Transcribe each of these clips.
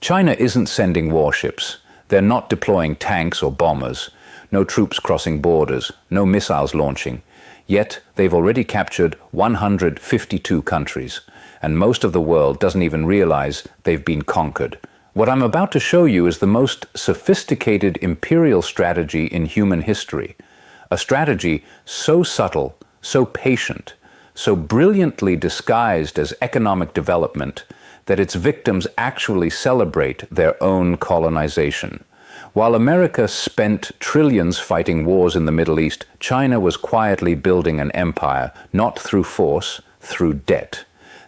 China isn't sending warships. They're not deploying tanks or bombers. No troops crossing borders, no missiles launching. Yet they've already captured 152 countries, and most of the world doesn't even realize they've been conquered. What I'm about to show you is the most sophisticated imperial strategy in human history. A strategy so subtle, so patient, so brilliantly disguised as economic development that its victims actually celebrate their own colonization. While America spent trillions fighting wars in the Middle East, China was quietly building an empire, not through force, through debt.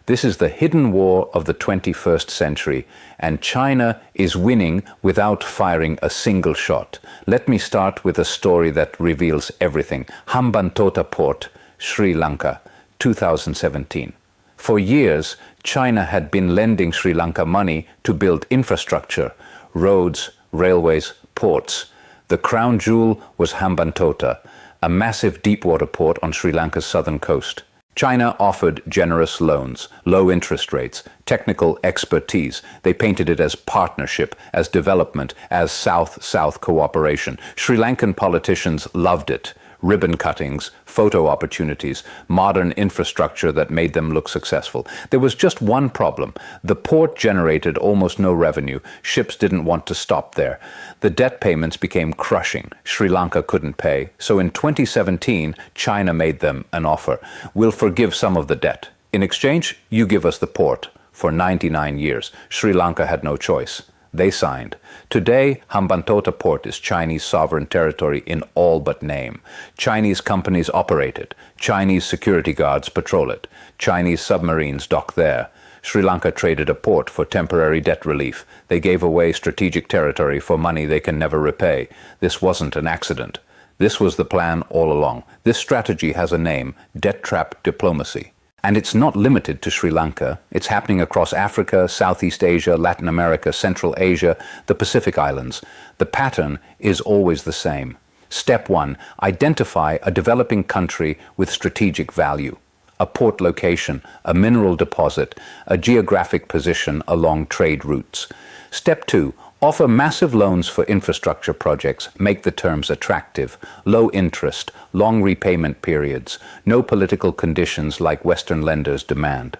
This is the hidden war of the 21st century, and China is winning without firing a single shot. Let me start with a story that reveals everything. Hambantota Port, Sri Lanka, 2017. For years, China had been lending Sri Lanka money to build infrastructure, roads, railways, ports. The crown jewel was Hambantota, a massive deepwater port on Sri Lanka's southern coast. China offered generous loans, low interest rates, technical expertise. They painted it as partnership, as development, as South-South cooperation. Sri Lankan politicians loved it. Ribbon cuttings, photo opportunities, modern infrastructure that made them look successful. There was just one problem. The port generated almost no revenue. Ships didn't want to stop there. The debt payments became crushing. Sri Lanka couldn't pay. So in 2017, China made them an offer. We'll forgive some of the debt. In exchange, you give us the port for 99 years. Sri Lanka had no choice. They signed. Today, Hambantota Port is Chinese sovereign territory in all but name. Chinese companies operate it. Chinese security guards patrol it. Chinese submarines dock there. Sri Lanka traded a port for temporary debt relief. They gave away strategic territory for money they can never repay. This wasn't an accident. This was the plan all along. This strategy has a name: debt trap diplomacy. And it's not limited to Sri Lanka. It's happening across Africa, Southeast Asia, Latin America, Central Asia, the Pacific Islands. The pattern is always the same. Step 1, identify a developing country with strategic value. A port location, a mineral deposit, a geographic position along trade routes. Step 2, offer massive loans for infrastructure projects, make the terms attractive, low interest, long repayment periods, no political conditions like Western lenders demand.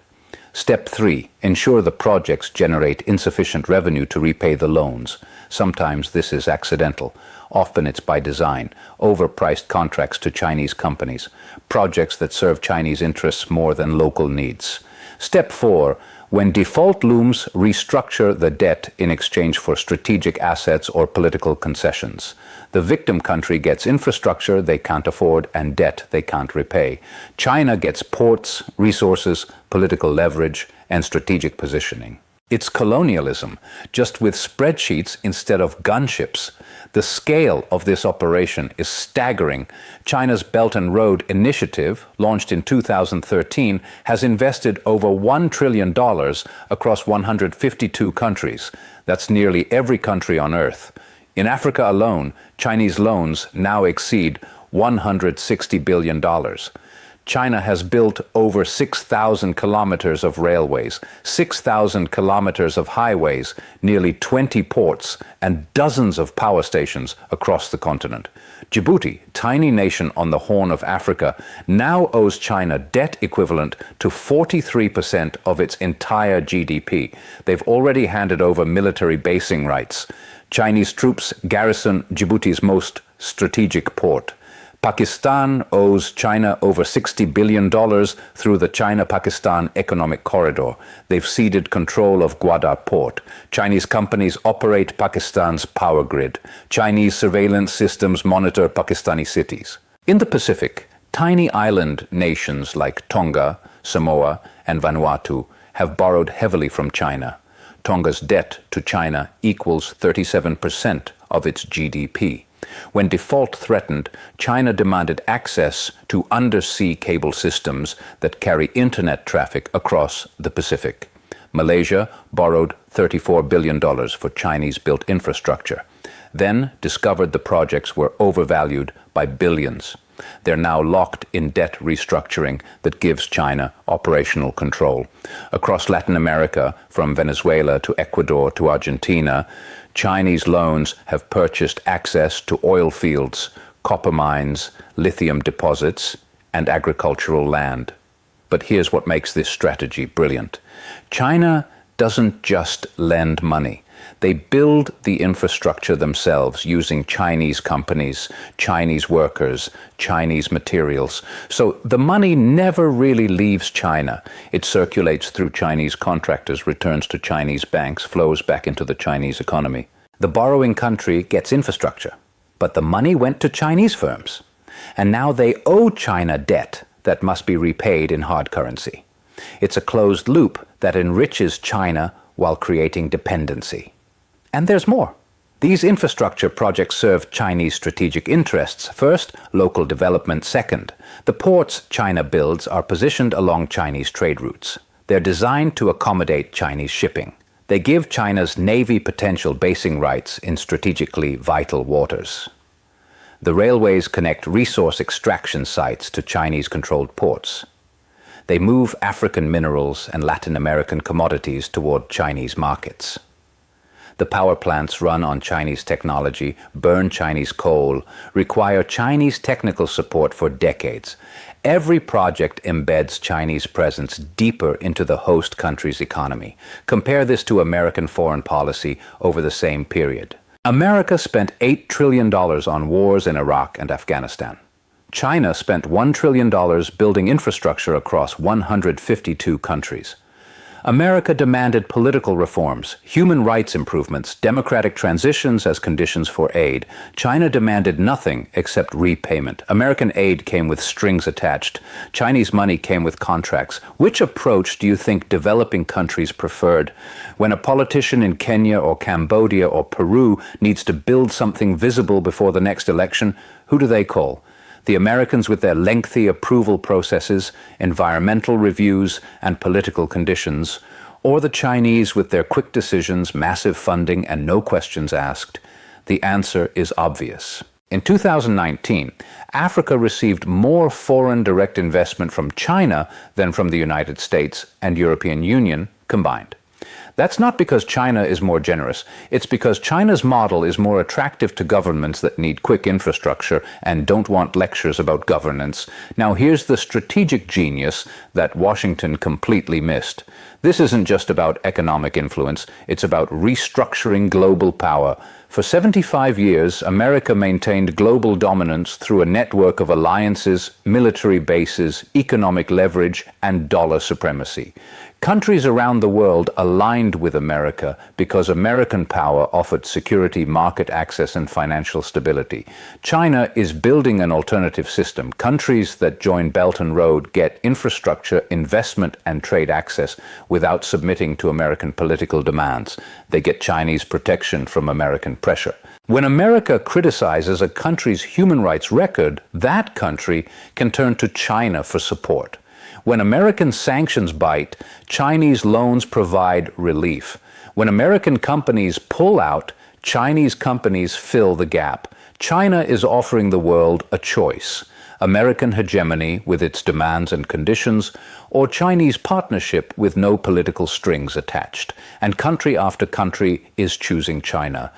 Step 3, ensure the projects generate insufficient revenue to repay the loans. Sometimes this is accidental. Often it's by design. Overpriced contracts to Chinese companies. Projects that serve Chinese interests more than local needs. Step 4, when default looms, restructure the debt in exchange for strategic assets or political concessions. The victim country gets infrastructure they can't afford and debt they can't repay. China gets ports, resources, political leverage, and strategic positioning. It's colonialism, just with spreadsheets instead of gunships. The scale of this operation is staggering. China's Belt and Road Initiative, launched in 2013, has invested over $1 trillion across 152 countries. That's nearly every country on Earth. In Africa alone, Chinese loans now exceed $160 billion. China has built over 6,000 kilometers of railways, 6,000 kilometers of highways, nearly 20 ports, and dozens of power stations across the continent. Djibouti, tiny nation on the Horn of Africa, now owes China debt equivalent to 43% of its entire GDP. They've already handed over military basing rights. Chinese troops garrison Djibouti's most strategic port. Pakistan owes China over $60 billion through the China-Pakistan Economic Corridor. They've ceded control of Gwadar Port. Chinese companies operate Pakistan's power grid. Chinese surveillance systems monitor Pakistani cities. In the Pacific, tiny island nations like Tonga, Samoa, and Vanuatu have borrowed heavily from China. Tonga's debt to China equals 37% of its GDP. When default threatened, China demanded access to undersea cable systems that carry internet traffic across the Pacific. Malaysia borrowed $34 billion for Chinese-built infrastructure. then discovered the projects were overvalued by billions. They're now locked in debt restructuring that gives China operational control. Across Latin America, from Venezuela to Ecuador to Argentina, Chinese loans have purchased access to oil fields, copper mines, lithium deposits, and agricultural land. But here's what makes this strategy brilliant. China doesn't just lend money. They build the infrastructure themselves using Chinese companies, Chinese workers, Chinese materials. So the money never really leaves China. It circulates through Chinese contractors, returns to Chinese banks, flows back into the Chinese economy. The borrowing country gets infrastructure, but the money went to Chinese firms. And now they owe China debt that must be repaid in hard currency. It's a closed loop that enriches China while creating dependency. And there's more. These infrastructure projects serve Chinese strategic interests. First, local development. Second, the ports China builds are positioned along Chinese trade routes. They're designed to accommodate Chinese shipping. They give China's navy potential basing rights in strategically vital waters. The railways connect resource extraction sites to Chinese-controlled ports. They move African minerals and Latin American commodities toward Chinese markets. The power plants run on Chinese technology, burn Chinese coal, require Chinese technical support for decades. Every project embeds Chinese presence deeper into the host country's economy. Compare this to American foreign policy over the same period. America spent $8 trillion on wars in Iraq and Afghanistan. China spent $1 trillion building infrastructure across 152 countries. America demanded political reforms, human rights improvements, democratic transitions as conditions for aid. China demanded nothing except repayment. American aid came with strings attached. Chinese money came with contracts. Which approach do you think developing countries preferred? When a politician in Kenya or Cambodia or Peru needs to build something visible before the next election, who do they call? The Americans with their lengthy approval processes, environmental reviews, and political conditions, or the Chinese with their quick decisions, massive funding, and no questions asked? The answer is obvious. In 2019, Africa received more foreign direct investment from China than from the United States and European Union combined. That's not because China is more generous. It's because China's model is more attractive to governments that need quick infrastructure and don't want lectures about governance. Now here's the strategic genius that Washington completely missed. This isn't just about economic influence. It's about restructuring global power. For 75 years, America maintained global dominance through a network of alliances, military bases, economic leverage, and dollar supremacy. Countries around the world aligned with America because American power offered security, market access, and financial stability. China is building an alternative system. Countries that join Belt and Road get infrastructure, investment, and trade access without submitting to American political demands. They get Chinese protection from American pressure. When America criticizes a country's human rights record, that country can turn to China for support. When American sanctions bite, Chinese loans provide relief. When American companies pull out, Chinese companies fill the gap. China is offering the world a choice: American hegemony with its demands and conditions, or Chinese partnership with no political strings attached. And country after country is choosing China.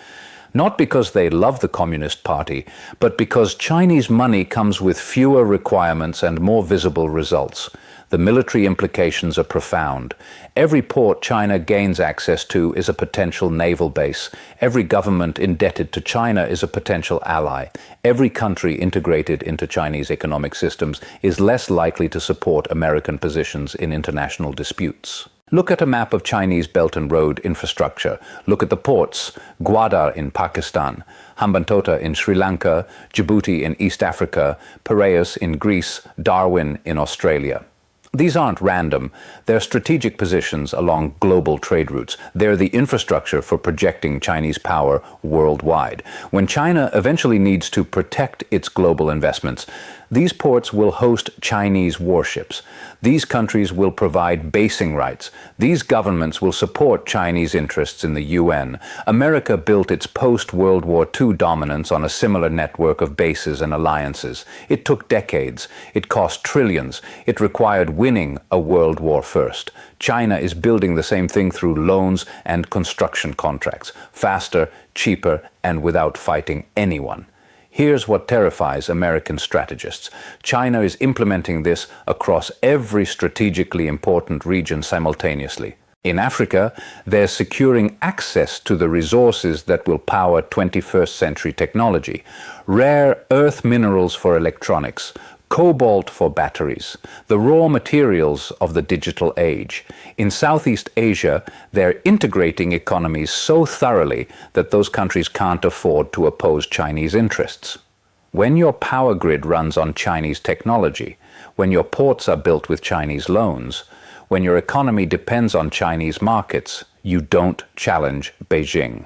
Not because they love the Communist Party, but because Chinese money comes with fewer requirements and more visible results. The military implications are profound. Every port China gains access to is a potential naval base. Every government indebted to China is a potential ally. Every country integrated into Chinese economic systems is less likely to support American positions in international disputes. Look at a map of Chinese Belt and Road infrastructure. Look at the ports: Gwadar in Pakistan, Hambantota in Sri Lanka, Djibouti in East Africa, Piraeus in Greece, Darwin in Australia. These aren't random. They're strategic positions along global trade routes. They're the infrastructure for projecting Chinese power worldwide. When China eventually needs to protect its global investments, These ports will host Chinese warships. These countries will provide basing rights. These governments will support Chinese interests in the UN. America built its post-World War II dominance on a similar network of bases and alliances. It took decades. It cost trillions. It required winning a World War first. China is building the same thing through loans and construction contracts, faster, cheaper, and without fighting anyone. Here's what terrifies American strategists. China is implementing this across every strategically important region simultaneously. In Africa, they're securing access to the resources that will power 21st century technology. Rare earth minerals for electronics, cobalt for batteries, the raw materials of the digital age. In Southeast Asia, they're integrating economies so thoroughly that those countries can't afford to oppose Chinese interests. When your power grid runs on Chinese technology, when your ports are built with Chinese loans, when your economy depends on Chinese markets, you don't challenge Beijing.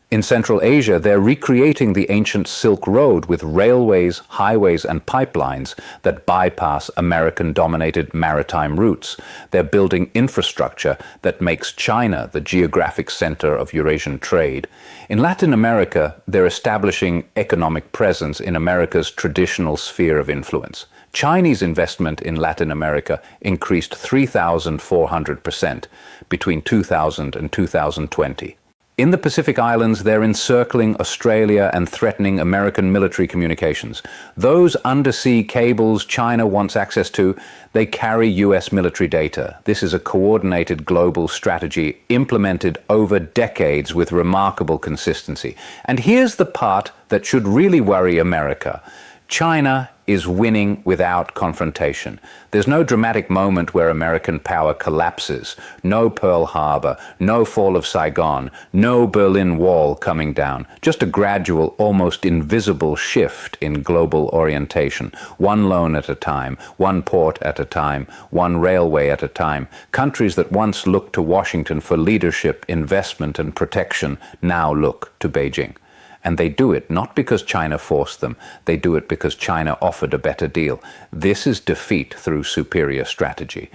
In Central Asia, they're recreating the ancient Silk Road with railways, highways, and pipelines that bypass American-dominated maritime routes. They're building infrastructure that makes China the geographic center of Eurasian trade. In Latin America, they're establishing economic presence in America's traditional sphere of influence. Chinese investment in Latin America increased 3,400% between 2000 and 2020. In the Pacific Islands, they're encircling Australia and threatening American military communications. Those undersea cables China wants access to, they carry US military data. This is a coordinated global strategy implemented over decades with remarkable consistency. And here's the part that should really worry America. China is winning without confrontation. There's no dramatic moment where American power collapses, no Pearl Harbor, no fall of Saigon, no Berlin Wall coming down, just a gradual, almost invisible shift in global orientation, one loan at a time, one port at a time, one railway at a time. Countries that once looked to Washington for leadership, investment, and protection now look to Beijing. And they do it not because China forced them, they do it because China offered a better deal. This is defeat through superior strategy.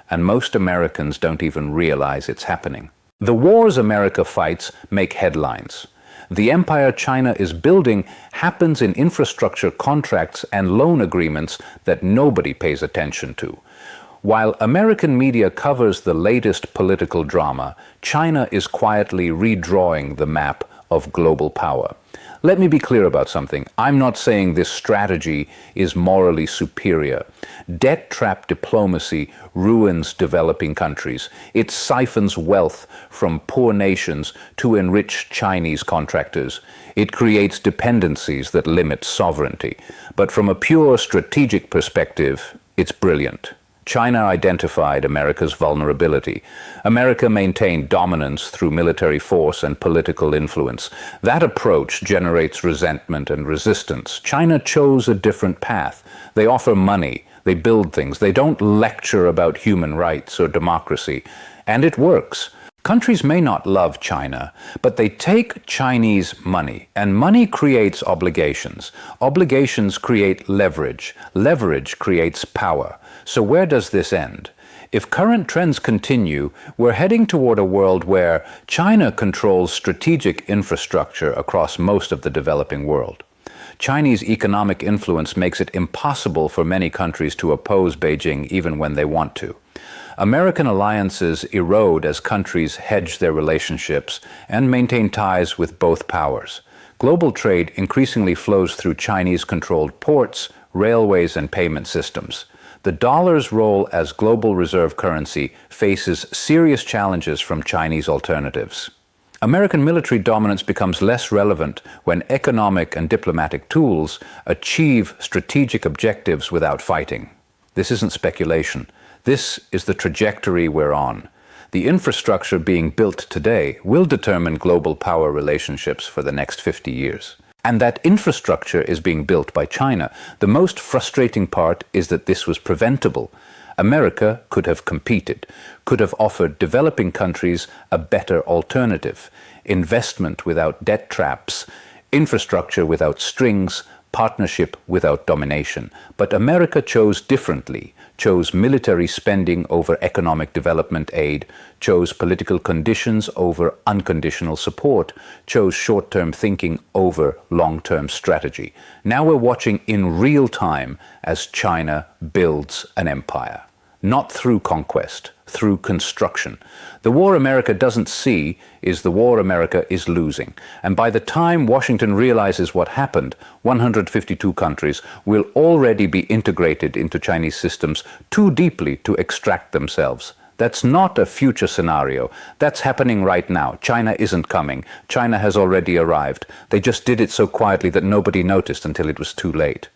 And most Americans don't even realize it's happening. The wars America fights make headlines. The empire China is building happens in infrastructure contracts and loan agreements that nobody pays attention to. While American media covers the latest political drama, China is quietly redrawing the map of global power. Let me be clear about something. I'm not saying this strategy is morally superior. Debt trap diplomacy ruins developing countries. It siphons wealth from poor nations to enrich Chinese contractors. It creates dependencies that limit sovereignty. But from a pure strategic perspective, it's brilliant. China identified America's vulnerability. America maintained dominance through military force and political influence. That approach generates resentment and resistance. China chose a different path. They offer money. They build things. They don't lecture about human rights or democracy. And it works. Countries may not love China, but they take Chinese money, and money creates obligations. Obligations create leverage. Leverage creates power. So where does this end? If current trends continue, we're heading toward a world where China controls strategic infrastructure across most of the developing world. Chinese economic influence makes it impossible for many countries to oppose Beijing even when they want to. American alliances erode as countries hedge their relationships and maintain ties with both powers. Global trade increasingly flows through Chinese-controlled ports, railways, and payment systems. The dollar's role as global reserve currency faces serious challenges from Chinese alternatives. American military dominance becomes less relevant when economic and diplomatic tools achieve strategic objectives without fighting. This isn't speculation. This is the trajectory we're on. The infrastructure being built today will determine global power relationships for the next 50 years. And that infrastructure is being built by China. The most frustrating part is that this was preventable. America could have competed, could have offered developing countries a better alternative. Investment without debt traps, infrastructure without strings, partnership without domination. But America chose differently, chose military spending over economic development aid, chose political conditions over unconditional support, chose short-term thinking over long-term strategy. Now we're watching in real time as China builds an empire. Not through conquest, through construction. The war America doesn't see is the war America is losing. And by the time Washington realizes what happened, 152 countries will already be integrated into Chinese systems too deeply to extract themselves. That's not a future scenario. That's happening right now. China isn't coming. China has already arrived. They just did it so quietly that nobody noticed until it was too late.